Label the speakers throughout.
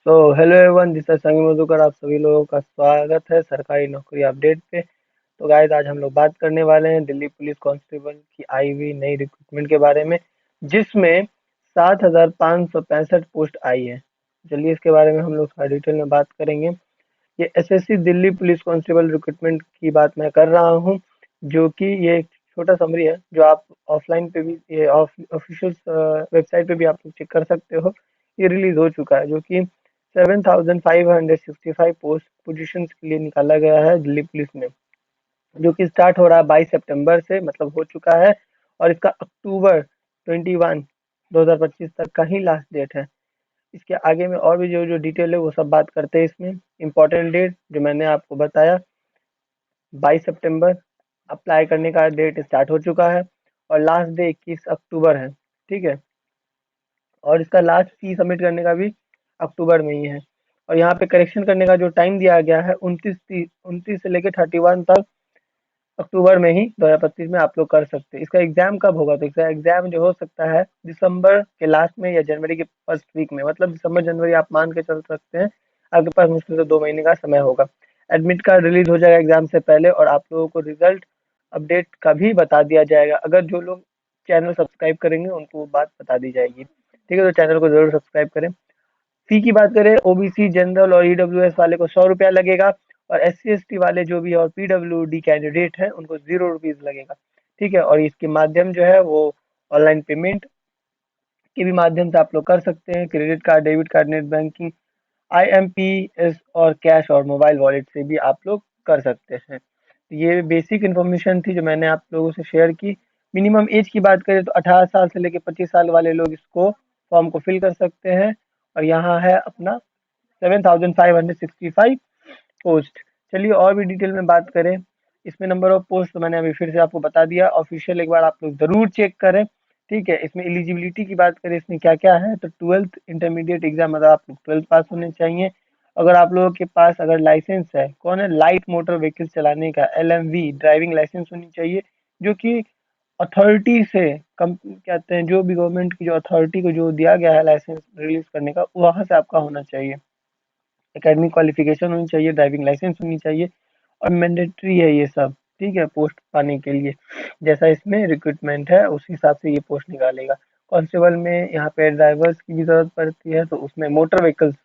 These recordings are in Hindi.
Speaker 1: हेलो एवरीवन, दिस इज संगी मधुकर। आप सभी लोगों का स्वागत है सरकारी नौकरी अपडेट पे। तो गाइस, आज हम लोग बात करने वाले हैं दिल्ली पुलिस कांस्टेबल की आई हुई नई रिक्रूटमेंट के बारे में, जिसमें 7,565 पोस्ट आई है। चलिए इसके बारे में हम लोग थोड़ा डिटेल में बात करेंगे। ये SSC Delhi police constable recruitment की बात मैं कर रहा हूँ, जो कि ये एक छोटा समरी है जो आप ऑफलाइन पे भी, ये ऑफिशियल वेबसाइट पे भी आप लोग चेक कर सकते हो। ये रिलीज हो चुका है, जो कि 7,565 पोस्ट पोजीशंस के लिए निकाला गया है दिल्ली पुलिस में, जो कि स्टार्ट हो रहा है 22 सितंबर से, मतलब हो चुका है। और इसका अक्टूबर 21 2025 तक का ही लास्ट डेट है। इसके आगे में और भी जो जो डिटेल है वो सब बात करते हैं इसमें। इम्पोर्टेंट डेट जो मैंने आपको बताया, 22 सितंबर अप्लाई करने का डेट स्टार्ट हो चुका है, और लास्ट डे 21 अक्टूबर है। ठीक है। और इसका लास्ट फी सबमिट करने का भी अक्टूबर में ही है। और यहाँ पे करेक्शन करने का जो टाइम दिया गया है, 29 से लेकर 31 तक अक्टूबर में ही 2025 में आप लोग कर सकते हैं। इसका एग्जाम कब होगा? तो इसका एग्जाम जो हो सकता है दिसंबर के लास्ट में या जनवरी के फर्स्ट वीक में, मतलब दिसंबर जनवरी आप मान के चल सकते हैं। आपके पास मुश्किल से 2 महीने का समय होगा। एडमिट कार्ड रिलीज हो जाएगा एग्जाम से पहले, और आप लोगों को रिजल्ट अपडेट का भी बता दिया जाएगा। अगर जो लोग चैनल सब्सक्राइब करेंगे उनको वो बात बता दी जाएगी। ठीक है, तो चैनल को जरूर सब्सक्राइब करें। फी की बात करें, ओबीसी, जनरल और ईडब्ल्यूएस वाले को 100 रुपया लगेगा, और एससी एसटी वाले जो भी है और पीडब्ल्यूडी कैंडिडेट है उनको 0 रुपीज लगेगा। ठीक है। और इसके माध्यम जो है वो ऑनलाइन पेमेंट के भी माध्यम से आप लोग कर सकते हैं। Credit card, debit card, net banking, IMPS और कैश और मोबाइल वॉलेट से भी आप लोग कर सकते हैं। तो ये बेसिक इन्फॉर्मेशन थी जो मैंने आप लोगों से शेयर की। मिनिमम एज की बात करें तो 18 साल से लेकर 25 साल वाले लोग इसको फॉर्म को फिल कर सकते हैं। और यहाँ है अपना 7,565 पोस्ट। चलिए और भी डिटेल में बात करें। इसमें नंबर ऑफ पोस्ट तो मैंने अभी फिर से आपको बता दिया। ऑफिशियल एक बार आप लोग जरूर चेक करें। ठीक है। इसमें एलिजिबिलिटी की बात करें, इसमें क्या क्या है, तो 12th इंटरमीडिएट एग्जाम, मतलब आप लोग 12th पास होने चाहिए। अगर आप लोगों के पास अगर लाइसेंस है, कौन है, लाइट मोटर व्हीकल चलाने का एलएमवी ड्राइविंग लाइसेंस होनी चाहिए, जो कि अथॉरिटी से कम कहते हैं, जो भी गवर्नमेंट की जो अथॉरिटी को जो दिया गया है लाइसेंस रिलीज करने का, वहां से आपका होना चाहिए। एकेडमिक क्वालिफिकेशन होनी चाहिए, ड्राइविंग लाइसेंस होनी चाहिए, और मैंडेटरी है ये सब। ठीक है, पोस्ट पाने के लिए जैसा इसमें रिक्रूटमेंट है उस हिसाब से ये पोस्ट निकालेगा। कांस्टेबल में यहाँ पे ड्राइवर्स की भी जरूरत पड़ती है, तो उसमें मोटर व्हीकल्स।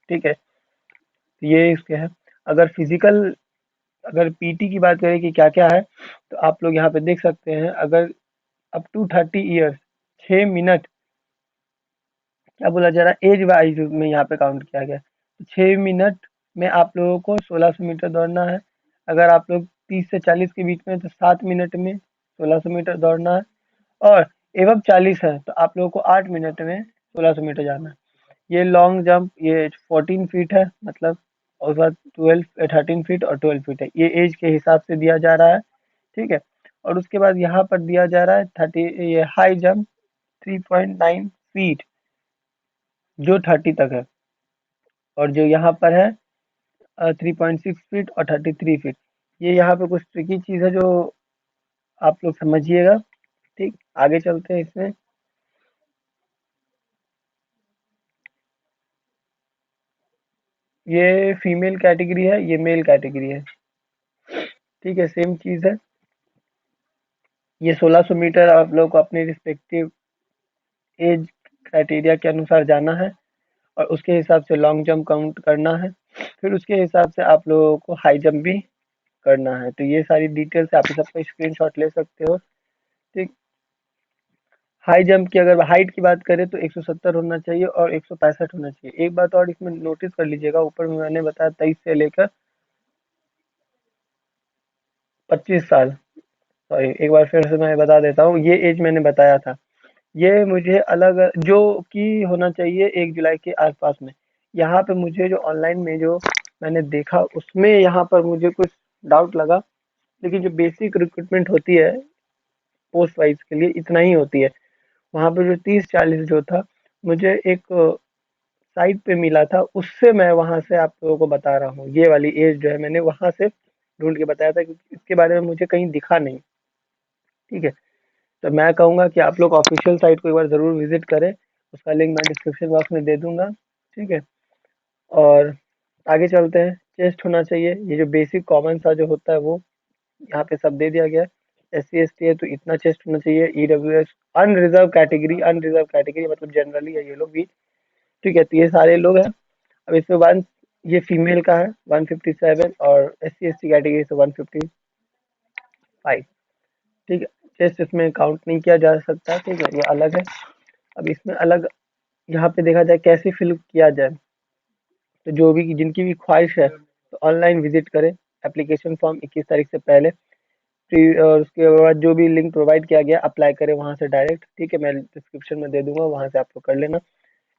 Speaker 1: ठीक है, तो ये इसके है। अगर फिजिकल, अगर पीटी की बात करें कि क्या क्या है, तो आप लोग यहाँ पे देख सकते हैं। अगर अप टू 30 ईयर्स, 6 मिनट, क्या बोला जा रहा है, एज वाइज में यहाँ पे काउंट किया गया है। तो 6 मिनट में आप लोगों को 1600 मीटर दौड़ना है। अगर आप लोग 30 से 40 के बीच में, तो 7 मिनट में 1600 मीटर दौड़ना है। और एवं 40 है तो आप लोगों को 8 मिनट में 1600 मीटर जाना है। ये लॉन्ग जंप, ये 14 फीट है, मतलब। और उसके बाद 13 फीट और 12 फीट है, ये एज के हिसाब से दिया जा रहा है। ठीक है। और उसके बाद यहाँ पर दिया जा रहा है 30, ये हाई जंप 3.9 फीट, जो 30 तक है। और जो यहाँ पर है 3.6 फीट और 33 फीट। ये यहाँ पे कुछ ट्रिकी चीज़ है जो आप लोग समझिएगा। ठीक, आगे चलते हैं इसमें। ये फीमेल कैटेगरी है, ये मेल कैटेगरी है। ठीक है, सेम चीज़ है। ये 1600 मीटर आप लोग को अपने रिस्पेक्टिव एज क्राइटेरिया के अनुसार जाना है, और उसके हिसाब से लॉन्ग जंप काउंट करना है। फिर उसके हिसाब से आप लोगों को हाई जंप भी करना है। तो ये सारी डिटेल्स आप इस सबका स्क्रीनशॉट ले सकते हो। ठीक। हाई जंप की अगर हाइट की बात करें तो 170 होना चाहिए और 165 होना चाहिए। एक बात और इसमें नोटिस कर लीजिएगा, ऊपर में मैंने बताया 23 से लेकर 25 साल। सॉरी, एक बार फिर से मैं बता देता हूँ, ये एज मैंने बताया था। ये मुझे अलग जो कि होना चाहिए 1 जुलाई के आसपास में। यहाँ पे मुझे जो ऑनलाइन में जो मैंने देखा उसमें यहाँ पर मुझे कुछ डाउट लगा। लेकिन जो बेसिक रिक्रूटमेंट होती है पोस्ट वाइज के लिए, इतना ही होती है। वहाँ पे जो 30-40 जो था, मुझे एक साइट पे मिला था, उससे मैं वहाँ से आप लोगों को बता रहा हूँ। ये वाली एज जो है मैंने वहाँ से ढूंढ के बताया था, क्योंकि इसके बारे में मुझे कहीं दिखा नहीं। ठीक है। तो मैं कहूँगा कि आप लोग ऑफिशियल साइट को एक बार ज़रूर विजिट करें। उसका लिंक मैं डिस्क्रिप्शन बॉक्स में दे दूंगा। ठीक है। और आगे चलते हैं। चेस्ट होना चाहिए, ये जो बेसिक कॉमन सा जो होता है वो यहाँ पे सब दे दिया गया है। SC ST है तो इतना चेस्ट होना चाहिए। EWS अनरिजर्व कैटेगरी मतलब जनरली है ये लोग भी, ठीक है। तो ये सारे लोग हैं। अब इसमें वन, ये फीमेल का है 157 और SC ST कैटेगरी से 155, ठीक है। चेस्ट इसमें काउंट नहीं किया जा सकता, ठीक है, ये अलग है। अब इसमें अलग यहाँ पे देखा जाए कैसे फिल किया जाए, तो जो भी जिनकी भी ख्वाहिश है तो ऑनलाइन विजिट करें। एप्लीकेशन फॉर्म 21 तारीख से पहले और उसके बाद जो भी लिंक प्रोवाइड किया गया अप्लाई करें वहां से डायरेक्ट, ठीक है। मैं डिस्क्रिप्शन में दे दूंगा, वहां से आप लोग कर लेना।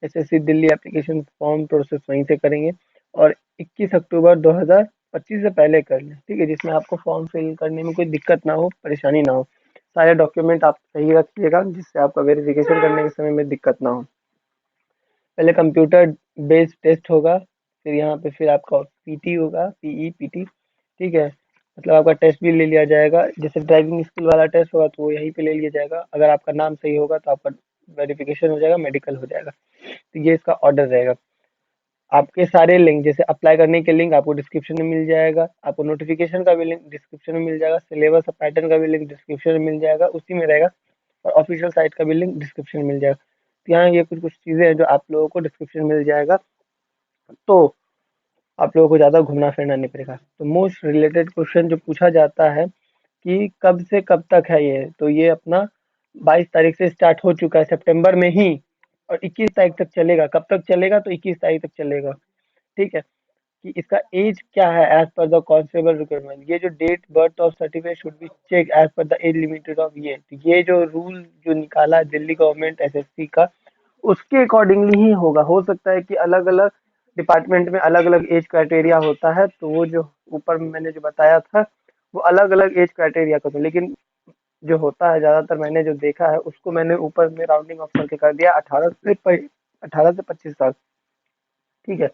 Speaker 1: SSC Delhi application form process वहीं से करेंगे और 21 अक्टूबर 2025 से पहले कर लें, ठीक है। जिसमें आपको फॉर्म फिल करने में कोई दिक्कत ना हो, परेशानी ना हो। सारे डॉक्यूमेंट आप सही रखिएगा जिससे आपका वेरिफिकेशन करने के समय में दिक्कत ना हो। पहले कंप्यूटर बेस्ड टेस्ट होगा, फिर यहाँ पे फिर आपका पीटी होगा, PE PT, ठीक है। मतलब आपका टेस्ट भी ले लिया जाएगा, जैसे ड्राइविंग स्किल वाला टेस्ट होगा तो वो यहीं पे ले लिया जाएगा। अगर आपका नाम सही होगा तो आपका वेरिफिकेशन हो जाएगा, मेडिकल हो जाएगा। तो ये इसका ऑर्डर रहेगा। आपके सारे लिंक, जैसे अप्लाई करने के लिंक आपको डिस्क्रिप्शन में मिल जाएगा, आपको नोटिफिकेशन का भी लिंक डिस्क्रिप्शन में मिल जाएगा, सिलेबस और पैटर्न का भी लिंक डिस्क्रिप्शन में मिल जाएगा, उसी में रहेगा। और ऑफिशियल साइट का भी लिंक डिस्क्रिप्शन में मिल जाएगा। तो यहाँ ये कुछ कुछ चीज़ें हैं जो आप लोगों को डिस्क्रिप्शन में मिल जाएगा, तो आप लोगों को ज़्यादा घूमना फिरना नहीं पड़ेगा। तो मोस्ट रिलेटेड क्वेश्चन जो पूछा जाता है कि कब से कब तक है ये, तो ये अपना 22 तारीख से स्टार्ट हो चुका है सितंबर में ही, और 21 तारीख तक चलेगा। कब तक चलेगा, तो 21 तारीख तक चलेगा, ठीक है। कि इसका एज क्या है as per the constable requirement, ये जो डेट बर्थ और certificate should be check as per the age limited of ये, तो ये जो रूल जो निकाला है दिल्ली गवर्नमेंट SSC का, उसके अकॉर्डिंगली ही होगा। हो सकता है कि अलग अलग डिपार्टमेंट में अलग अलग एज क्राइटेरिया होता है, तो वो जो ऊपर में मैंने जो बताया था वो अलग अलग एज क्राइटेरिया का था, लेकिन जो होता है ज्यादातर मैंने जो देखा है उसको मैंने ऊपर में राउंडिंग ऑफ करके कर दिया 18 से 25 साल, ठीक है।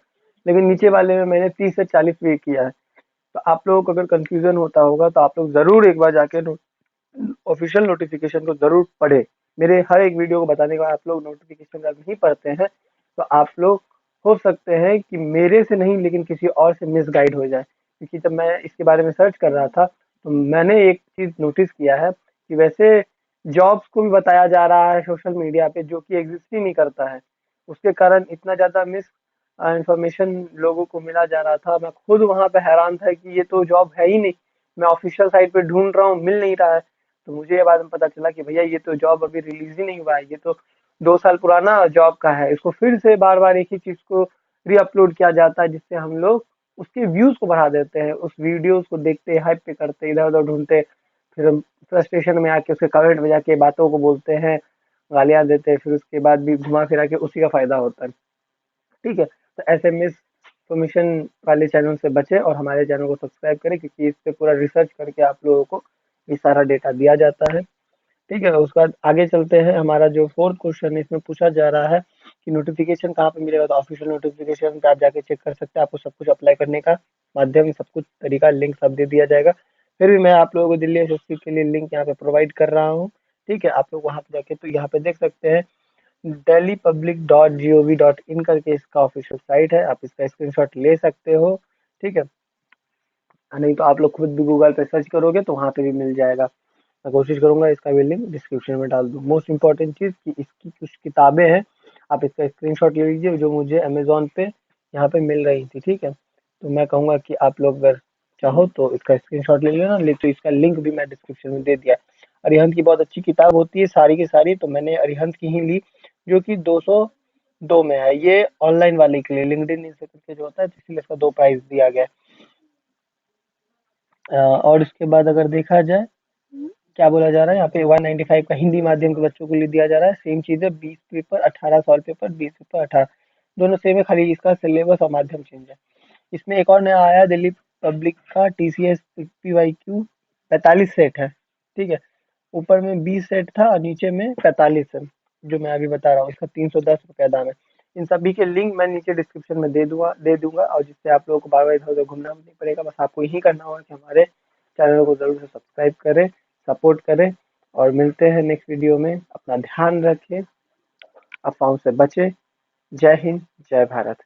Speaker 1: लेकिन नीचे वाले में मैंने 30 से 40 पे किया है। तो आप लोगों को अगर कंफ्यूजन होता होगा तो आप लोग जरूर एक बार जाके ऑफिशियल नोटिफिकेशन को जरूर पढ़े। मेरे हर एक वीडियो को बताने के बाद आप लोग नोटिफिकेशन अगर नहीं पढ़ते हैं तो आप लोग हो सकते हैं कि मेरे से नहीं लेकिन किसी और से मिसगाइड हो जाए, क्योंकि जब मैं इसके बारे में सर्च कर रहा था तो मैंने एक चीज नोटिस किया है कि वैसे जॉब्स को भी बताया जा रहा है सोशल मीडिया पे जो कि एग्जिस्ट ही नहीं करता है। उसके कारण इतना ज्यादा मिस इंफॉर्मेशन लोगों को मिला जा रहा था, मैं खुद वहां पे हैरान था कि ये तो जॉब है ही नहीं। मैं ऑफिशियल साइट पे ढूंढ रहा हूँ, मिल नहीं रहा है। तो मुझे ये बाद में पता चला कि भैया ये तो जॉब अभी रिलीज ही नहीं हुआ है, ये तो 2 साल पुराना जॉब का है। इसको फिर से बार बार एक ही चीज को रीअपलोड किया जाता है, जिससे हम लोग उसके व्यूज को बढ़ा देते हैं, उस वीडियोस को देखते हाइप पे करते इधर उधर ढूंढते, फिर हम फ्रस्ट्रेशन में आके उसके कमेंट में जाके बातों को बोलते हैं, गालियां देते हैं, फिर उसके बाद भी घुमा फिरा के उसी का फायदा होता है, ठीक है। तो ऐसे मिस इन्फॉर्मेशन वाले चैनल से बचें और हमारे चैनल को सब्सक्राइब करें, क्योंकि इस पे पूरा रिसर्च करके आप लोगों को ये सारा डेटा दिया जाता है, ठीक है। उसके बाद आगे चलते हैं। हमारा जो फोर्थ क्वेश्चन है इसमें पूछा जा रहा है कि नोटिफिकेशन कहाँ पे मिलेगा, तो ऑफिशियल नोटिफिकेशन पे आप जाके चेक कर सकते हैं। आपको सब कुछ अप्लाई करने का माध्यम, सब कुछ तरीका, लिंक सब दे दिया जाएगा। फिर भी मैं आप लोगों को दिल्ली SSC के लिए लिंक यहाँ पे प्रोवाइड कर रहा हूँ, ठीक है। आप लोग वहाँ पे जाके तो यहाँ पे देख सकते हैं delhipublic.gov.in करके इसका ऑफिशियल साइट है, आप इसका स्क्रीनशॉट ले सकते हो, ठीक है। नहीं तो आप लोग खुद भी गूगल पे सर्च करोगे तो वहाँ पे भी मिल जाएगा। मैं कोशिश करूंगा इसका भी लिंक डिस्क्रिप्शन में डाल दूँ। मोस्ट इम्पॉर्टेंट चीज़ कि इसकी कुछ किताबें हैं, आप इसका स्क्रीनशॉट ले लीजिए जो मुझे अमेजोन पे यहाँ पे मिल रही थी, ठीक है। तो मैं कहूँगा कि आप लोग अगर चाहो तो इसका स्क्रीनशॉट ले लेना, ले तो इसका लिंक भी मैं डिस्क्रिप्शन में दे दिया है। अरिहंत की बहुत अच्छी किताब होती है सारी की सारी, तो मैंने अरिहंत की ही ली जो कि 202 में है। ये ऑनलाइन वाले के लिए लिंक्डइन से करके जो होता है, तो इसलिए इसका 2 प्राइस दिया गया है। और इसके बाद अगर देखा जाए क्या बोला जा रहा है यहाँ पे 195 का हिंदी माध्यम के बच्चों के लिए दिया जा रहा है। सेम चीज़ है, 20 पेपर 18 सॉल्व पेपर, 20 पेपर 18, दोनों सेम है, खाली इसका सिलेबस और माध्यम चेंज है। इसमें एक और नया आया है, दिल्ली पब्लिक का TCS PYQ 45 सेट है, ठीक है। ऊपर में 20 सेट था और नीचे में 45 है, जो मैं अभी बता रहा हूँ। इसका 310 रुपया दाम है। इन सभी के लिंक मैं नीचे डिस्क्रिप्शन में दे दूंगा, और जिससे आप लोगों को बार बार इधर उधर घूमना नहीं पड़ेगा। बस आपको यही करना होगा कि हमारे चैनल को जरूर से सब्सक्राइब करें, सपोर्ट करें, और मिलते हैं नेक्स्ट वीडियो में। अपना ध्यान रखें, अफवाहों से बचें। जय हिंद, जय भारत।